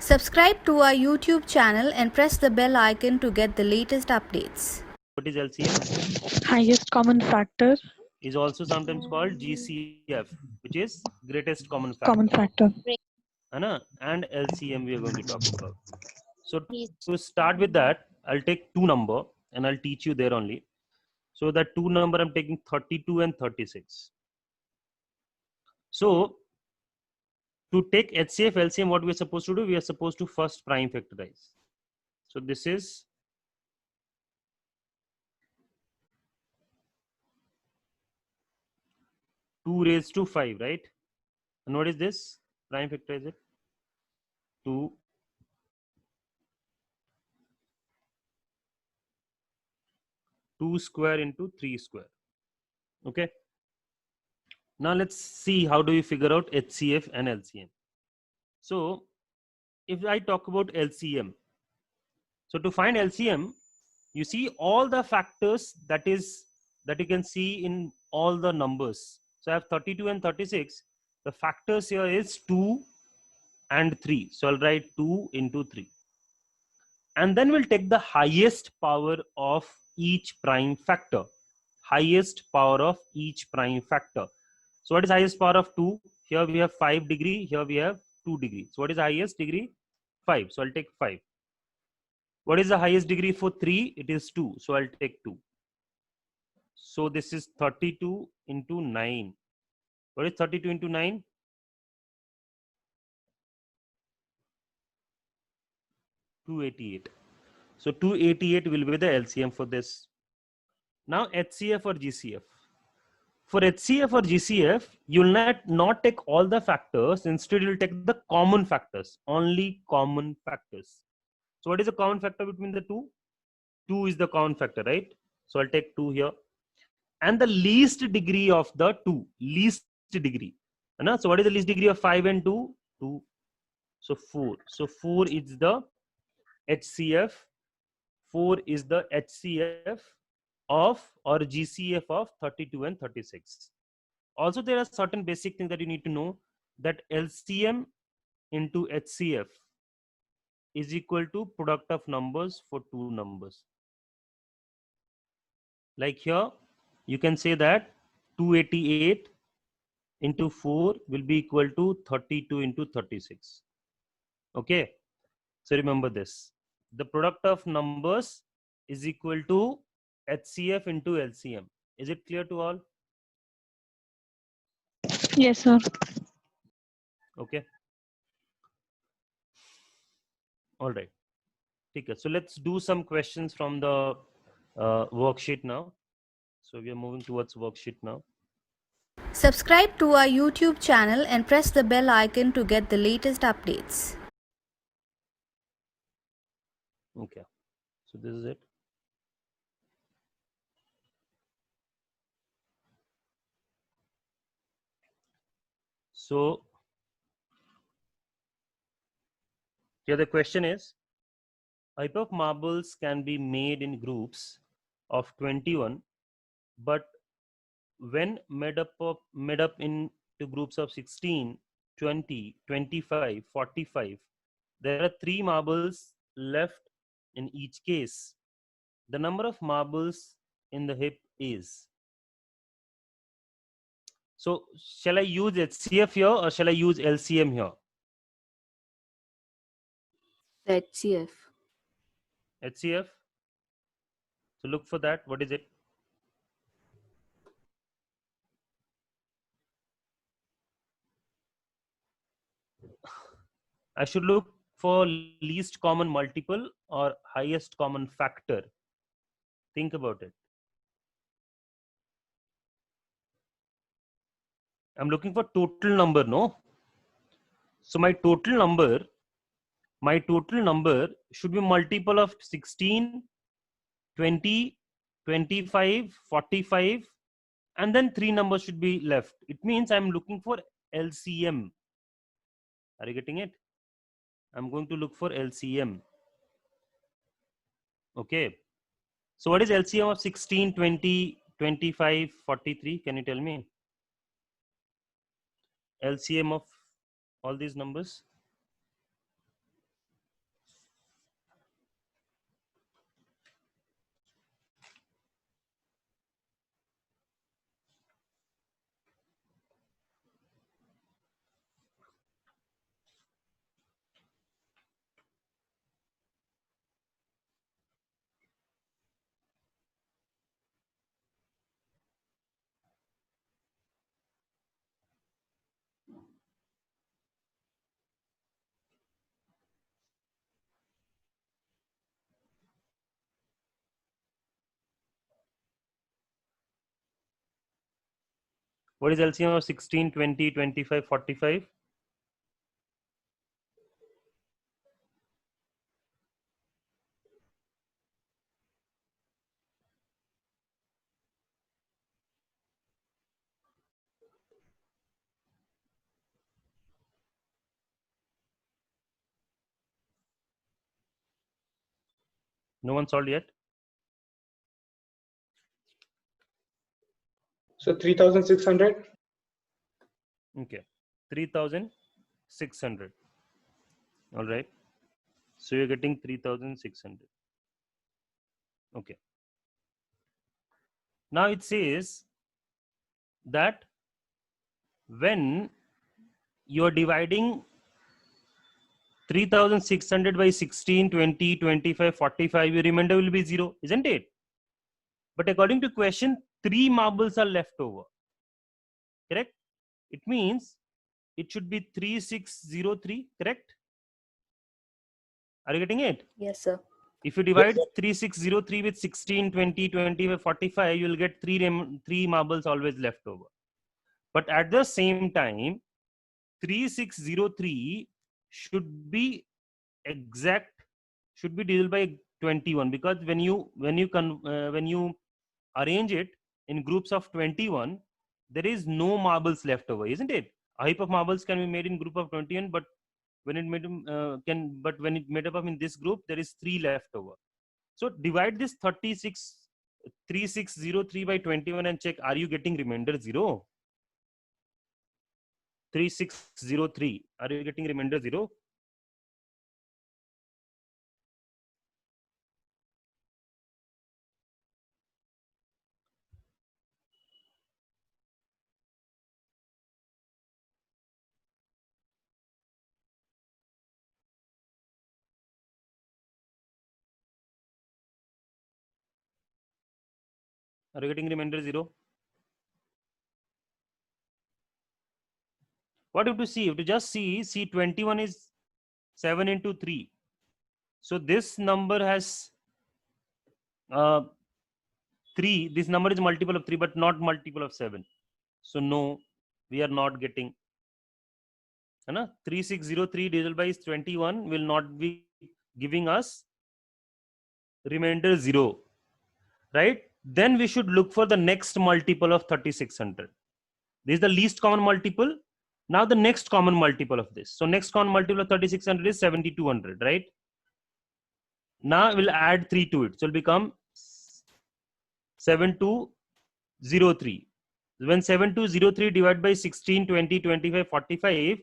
Subscribe to our YouTube channel and press the bell icon to get the latest updates. What is LCM? Highest common factor. Is also sometimes called GCF, which is greatest common Common factor. factor. And LCM we are going to talk about. So to start with that, I'll take two number and I'll teach you there only. So that two number I'm taking 32 and 36. So to take HCF, LCM, what we are supposed to do? We are supposed to first prime factorize. So this is 2 raised to 5, right? And what is this? Prime factorize it. 2 square into 3 square. Okay. Now let's see how do we figure out HCF and LCM. So if I talk about LCM, so to find LCM, you see all the factors that you can see in all the numbers. So I have 32 and 36. The factors here is 2 and 3. So I'll write 2 into 3. And then we'll take the highest power of each prime factor. Highest power of each prime factor. So what is highest power of 2? Here we have 5 degree. Here we have 2 degree. So what is the highest degree? 5. So I'll take 5. What is the highest degree for 3? It is 2. So I'll take 2. So this is 32 into 9. What is 32 into 9? 288. So 288 will be the LCM for this. Now HCF or GCF. For HCF or GCF, you'll not take all the factors. Instead, you'll take the common factors. Only common factors. So what is the common factor between the two? 2 is the common factor, right? So I'll take 2 here. And the least degree of the 2. Least degree. So what is the least degree of 5 and 2? 2. So 4. So 4 is the HCF. 4 is the HCF of or GCF of 32 and 36. Also, there are certain basic things that you need to know, that LCM into HCF is equal to product of numbers for two numbers. Like here, you can say that 288 into 4 will be equal to 32 into 36. Okay. So remember this. The product of numbers is equal to HCF into LCM. Is it clear to all? Yes, sir. Okay. All right. Okay. So let's do some questions from the worksheet now. So we are moving towards worksheet now. Subscribe to our YouTube channel and press the bell icon to get the latest updates. Okay. So this is it. So here the question is, a heap of marbles can be made in groups of 21, but when made up into groups of 16, 20, 25, 45, there are 3 marbles left in each case. The number of marbles in the heap is. So shall I use HCF here or shall I use LCM here? HCF. HCF. So look for that. What is it? I should look for least common multiple or highest common factor. Think about it. I'm looking for total number, no? So my total number should be multiple of 16, 20, 25, 45, and then 3 numbers should be left. It means I'm looking for LCM. Are you getting it? I'm going to look for LCM. Okay. So what is LCM of 16, 20, 25, 43? Can you tell me? LCM of all these numbers? What is LCM of 16, 20, 25, 45? No one solved yet? So 3,600. Okay. 3,600. All right. So you're getting 3,600. Okay. Now it says that when you're dividing 3,600 by 16, 20, 25, 45, your remainder will be 0, isn't it? But according to question, 3 marbles are left over. Correct? It means it should be 3603, correct? Are you getting it? Yes, sir. If you divide 3603 with 16, 20, 25, 45, you will get 3 marbles always left over. But at the same time, 3603 should be exact, should be divided by 21, because when you arrange it in groups of 21, there is no marbles left over, isn't it? A heap of marbles can be made in group of 21, but when it made when it made up in this group, there is 3 left over. So divide this 3603 by 21 and check, are you getting remainder 0? 3603, are you getting remainder 0? Are you getting remainder 0? What you have to see? You have to just see 21 is 7 into 3. So this number has 3. This number is multiple of 3, but not multiple of 7. So no, we are not getting. 3603 divided by 21 will not be giving us remainder 0. Right? Then we should look for the next multiple of 3600. This is the least common multiple. Now the next common multiple of this. So next common multiple of 3600 is 7200, right? Now we'll add 3 to it. So it'll become 7203. When 7203 divided by 16, 20, 25, 45,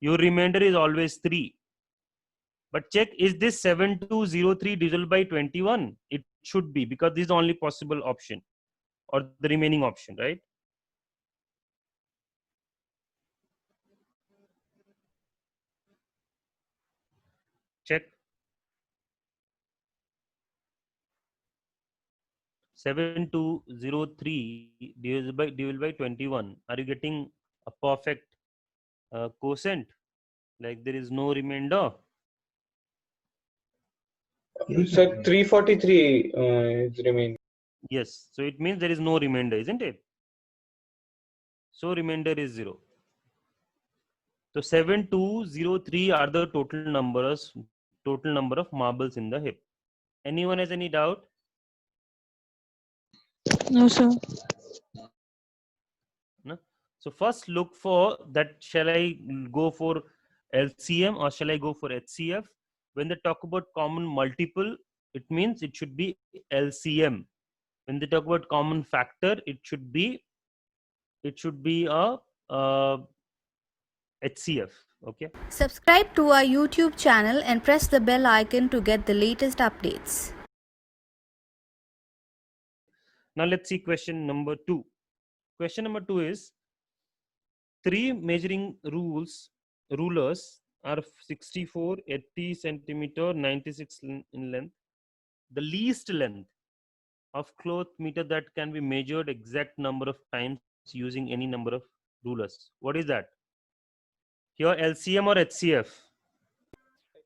your remainder is always 3. But check, is this 7203 divided by 21? It should be, because this is the only possible option or the remaining option, right? Check. 7203 divided by 21. Are you getting a perfect quotient? Like there is no remainder? So 343 is remaining. Yes. So it means there is no remainder, isn't it? So remainder is 0. So 7203 are the total number of marbles in the heap. Anyone has any doubt? No, sir. No? So first look for that. Shall I go for LCM or shall I go for HCF? When they talk about common multiple, it means it should be LCM. When they talk about common factor, it should be a HCF. Okay. Subscribe to our YouTube channel and press the bell icon to get the latest updates. Now let's see question number 2. Question number 2 is 3 measuring rulers are 64, 80 centimeter, 96 in length. The least length of cloth meter that can be measured exact number of times using any number of rulers. What is that? Here LCM or HCF?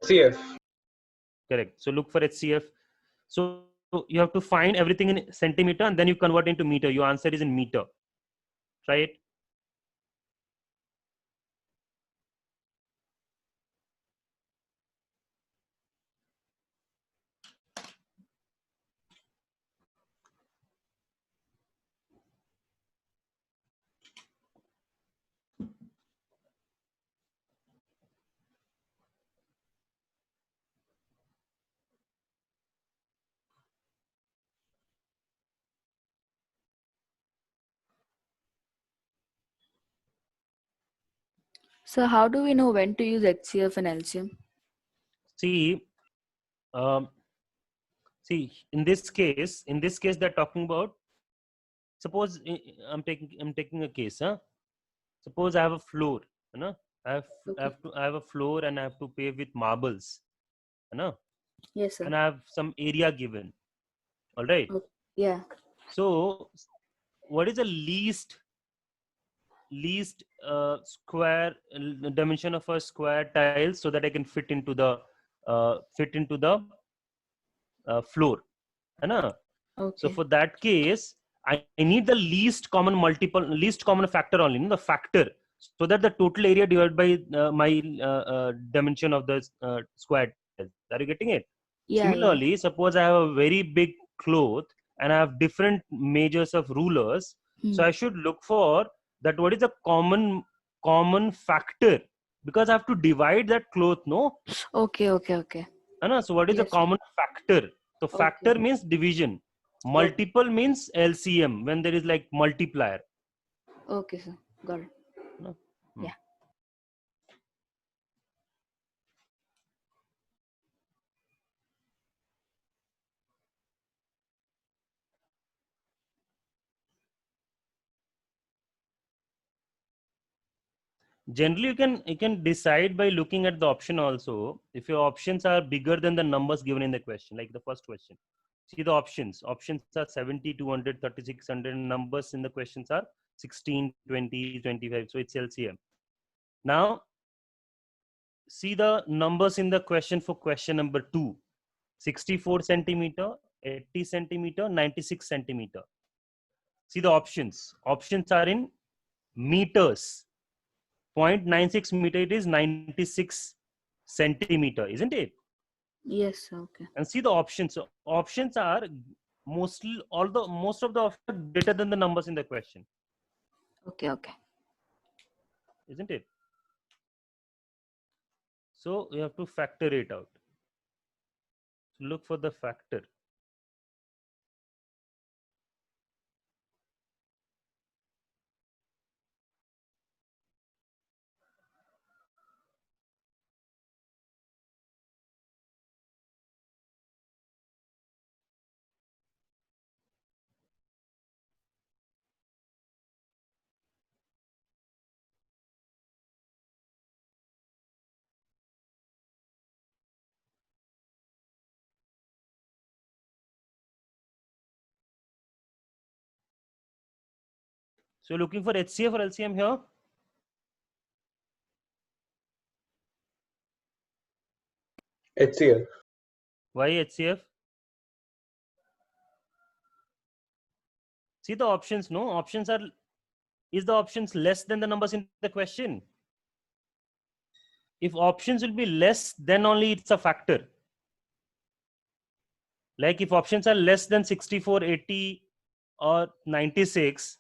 CF. Correct. So look for HCF. So you have to find everything in centimeter and then you convert into meter. Your answer is in meter. Try it. So how do we know when to use HCF and LCM? See, um, see, in this case, they're talking about, suppose I'm taking a case, huh? Suppose I have a floor, you know, Okay. I have a floor and I have to pave with marbles, you know, Yes, and sir. I have some area given. All right. Okay. Yeah. So, what is the least square dimension of a square tile so that I can fit into the floor, है ना? So Okay. for that case, I need the least common factor only, the factor, so that the total area divided by my dimension of the square tile. Are you getting it? Yeah, yeah. Similarly, suppose I have a very big cloth and I have different measures of rulers. So Hmm. I should look for that what is the common factor, because I have to divide that cloth, no? Okay, okay, okay. So what is the Yes, sir. common factor? So Okay. factor means division. Okay. Multiple means LCM, when there is like multiplier. Okay, sir. Got it. No? Hmm. Yeah. Generally, you can decide by looking at the option also. If your options are bigger than the numbers given in the question, like the first question, see the options. Options are 70, 200, 3600. Numbers in the questions are 16, 20, 25. So it's LCM. Now, see the numbers in the question for question number 2. 64 centimeter, 80 centimeter, 96 centimeter. See the options. Options are in meters. 0.96 meter, it is 96 centimeter, isn't it? Yes, sir. Okay. And see the options. So options are mostly, most of the options are greater than the numbers in the question, Okay, okay. isn't it? So you have to factor it out. Look for the factor. So you're looking for HCF or LCM here? HCF. Why HCF? See the options, no? Options are, is the options less than the numbers in the question? If options will be less, then only it's a factor. Like if options are less than 64, 80 or 96,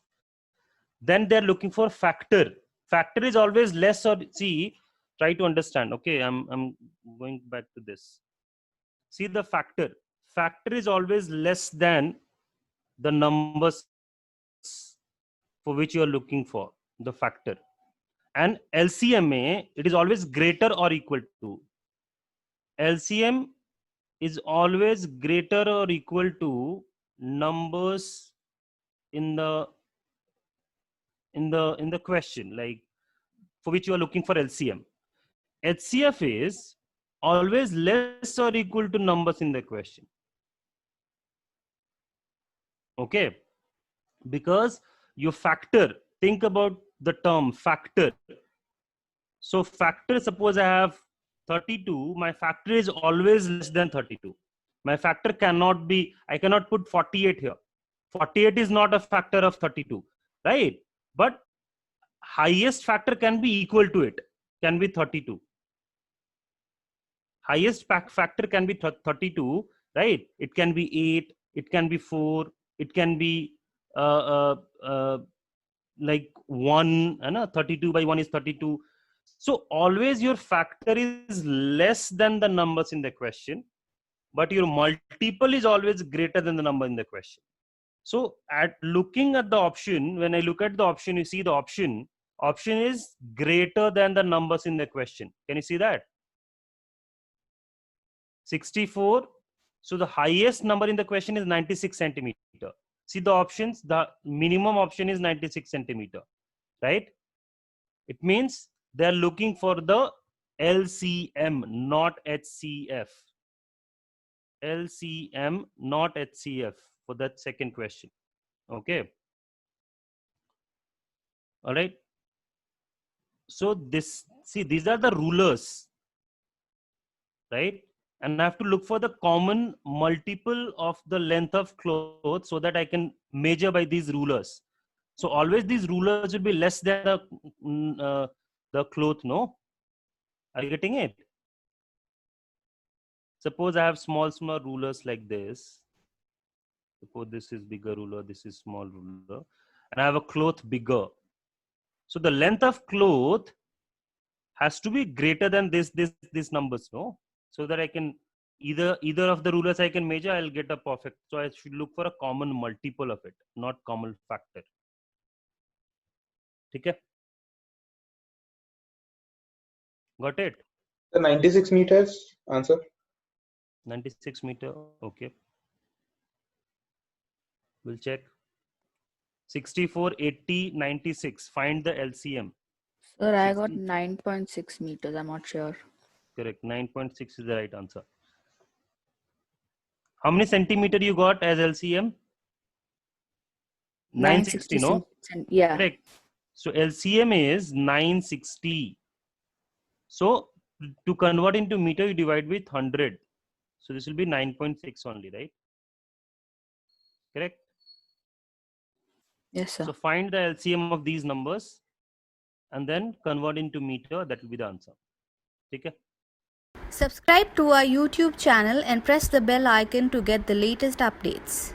then they're looking for factor. Factor is always less, or see, try to understand. Okay, I'm going back to this. See the factor. Factor is always less than the numbers for which you are looking for the factor. And LCMA, it is always greater or equal to. LCM is always greater or equal to numbers in the question, like for which you are looking for LCM. HCF is always less or equal to numbers in the question. Okay, because your factor, think about the term factor. So factor, suppose I have 32, my factor is always less than 32. My factor cannot be, I cannot put 48 here. 48 is not a factor of 32, right? But highest factor can be equal to it, can be 32. Highest factor can be 32, right? It can be 8, it can be 4, it can be like 1, and 32 by 1 is 32. So always your factor is less than the numbers in the question, but your multiple is always greater than the number in the question. So at looking at the option, when I look at the option, you see the option, Option is greater than the numbers in the question. Can you see that? 64. So the highest number in the question is 96 centimeter. See the options, the minimum option is 96 centimeter, right? It means they are looking for the LCM, not HCF. LCM, not HCF for that second question. Okay. All right. So this, see, these are the rulers, right? And I have to look for the common multiple of the length of cloth so that I can measure by these rulers. So always these rulers will be less than the cloth, no? Are you getting it? Suppose I have small rulers like this. Suppose this is bigger ruler, this is small ruler, and I have a cloth bigger. So the length of cloth has to be greater than these numbers, no? So that I can either of the rulers I can measure, I'll get a perfect. So I should look for a common multiple of it, not common factor. Okay? Got it? The 96 meters answer. 96 meter. Okay. We'll check. 64, 80, 96. Find the LCM. Sir, I got 60. 9.6 meters. I'm not sure. Correct. 9.6 is the right answer. How many centimeter you got as LCM? 960, no? Yeah. Correct. So LCM is 960. So to convert into meter, you divide with 100. So this will be 9.6 only, right? Correct. Yes, sir. So find the LCM of these numbers and then convert into meter. That will be the answer. Okay. Subscribe to our YouTube channel and press the bell icon to get the latest updates.